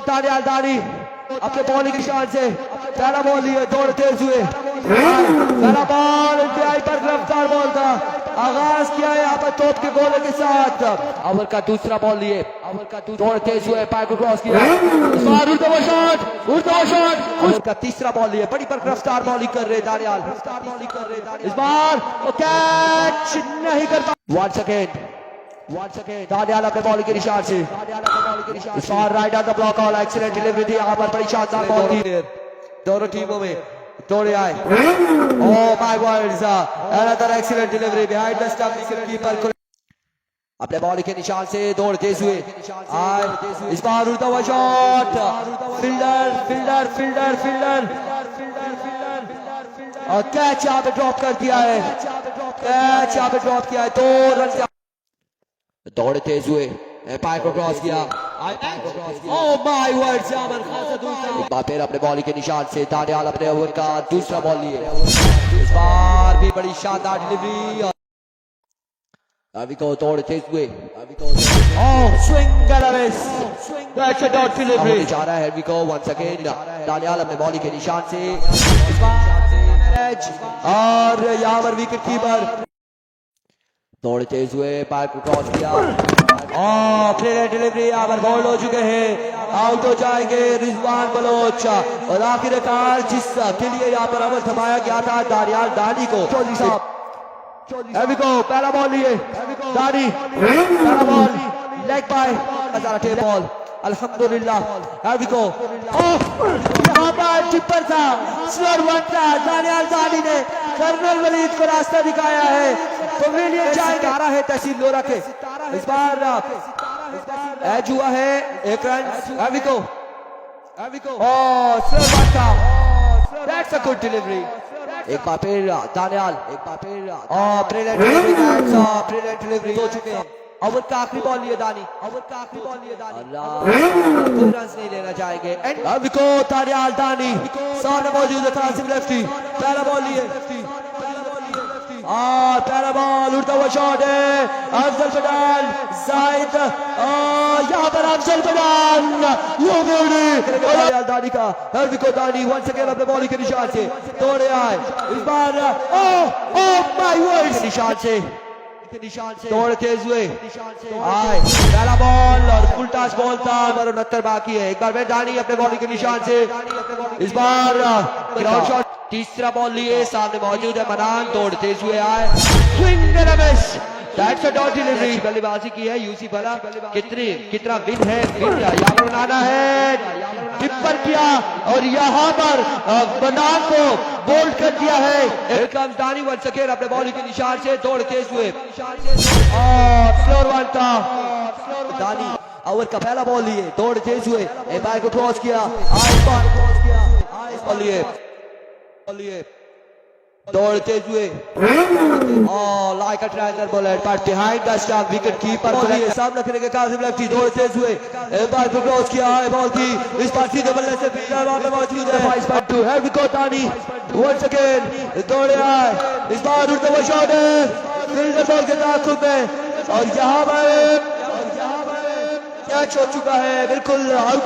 दानियाल दानी अपने बॉलिंग के निशान से पहला बॉल लिए, दौड़ते हुए पहला बॉल इंतहाई पर गिरफ्तार बॉल था। आगाज किया है यहाँ पर तोप के गोले के साथ। ओवर का दूसरा बॉल लिए, दौड़ते हुए पैर को क्रॉस किया, इस बार उड़ता हुआ शॉट। ओवर का तीसरा बॉल लिए, बड़ी पर गिरफ्तार बॉलिंग कर रहे दानियाल, इस बार वो कैच नहीं कर पा। Once again दानियाल अपने बॉलिंग के निशान से इस बार right on the block all excellent delivery थी। यहाँ पर बड़ी शानदार बॉल थी दोनों टीमों में, दौड़े आए। Oh my words, another excellent delivery behind the stump keeper अपने बॉलिंग के निशान से दौड़ते हुए आए, इस बार उड़ता हुआ शॉट। फील्डर और कैच यहाँ पे ड्रॉप कर दिया है, दो रन दौड़ते हुए पैर को क्रॉस किया। ओह माय वर्ड्स, एक बार फिर अपने बॉलिंग के निशान से दानियाल अपने ओवर का दूसरा बॉल लिए, इस बार भी बड़ी शानदार डिलीवरी। अभी को दौड़ते हुए swing and miss, that's a dot delivery जा रहा है। को वंस अगेन दानियाल अपने बॉलिंग के निशान से इस बार और यहाँ पर विकेट कीपर दौड़ते हुए पैर को क्रॉस किया। फिर डिलीवरी यहाँ पर बॉल हो चुके हैं, आउट हो जाएंगे रिजवान बलोच। और आखिरकार जिसके लिए यहाँ पर अमल थमाया गया था दानियाल दानी को, पहला बॉल लिए दानी, पहला बॉल लेग बाय बॉल अल्हम्दुलिल्लाह। यहाँ पर टिप्पर था, स्लोर वन था, दानियाल दानी ने कर्नल वलीद को रास्ता दिखाया है। पवेलियन जाएगा है तहसील लोरा के, इस बार एज हुआ है एक run. That's a good delivery. एक बार फिर दानियाल, ब्रिलियंट डिलीवरी हो चुके हैं। ओवर का आखिरी बॉल लिए दानी, रन नहीं लेना चाहेंगे। दानियाल दानी सामने मौजूद है कासिम लेफ्टी, पहला बॉल लिए, पहला बॉल उड़ता हुआ शॉट है अफजल पठान जाहिद, यहाँ पर अफजल पठान दानी का दानी वंस अगेन अपने बॉलिंग के निशान से दौड़े आए, इस बार माय वर्ड्स निशान से दौड़ते हुए आए। पहला बॉल और फुल टॉस बॉल था, 69 बाकी है। एक बार फिर दानी अपने बॉलिंग के निशान से इस बार ग्राउंड शॉट, तीसरा बॉल लिए, सामने मौजूद है मनान, दौड़ते हुए आए, swing and a miss, that's a dot delivery. बल्लेबाजी की है यूसी भला, कितना विन है, यहाँ पर बनाना है, टिप्पर किया और यहाँ पर मनान को बोल्ड कर दिया है। दानी वन सकेर अपने बॉलिंग के निशान से दौड़ते हुए फ्लोर वन था दानी, ओवर का पहला बॉल लिए, दौड़ते हुए एम्पायर को क्रॉस किया, दौड़ते हुए like a triangle bowler but behind the stump wicket keeper को लिए सामना करेंगे कासिम लेफ्टी, दौड़ते हुए एम्पायर को क्रॉस किया है बॉल की, इस बार सीधे बल्ले से फील्डर वहां पे मौजूद है 5.2 है। विको दानी वंस अगेन दौड़े आए, इस बार उड़ता हुआ शॉट है फील्डर बॉल के ताक़ुब में और यहाँ पर कैच हो चुका है बिल्कुल आउट।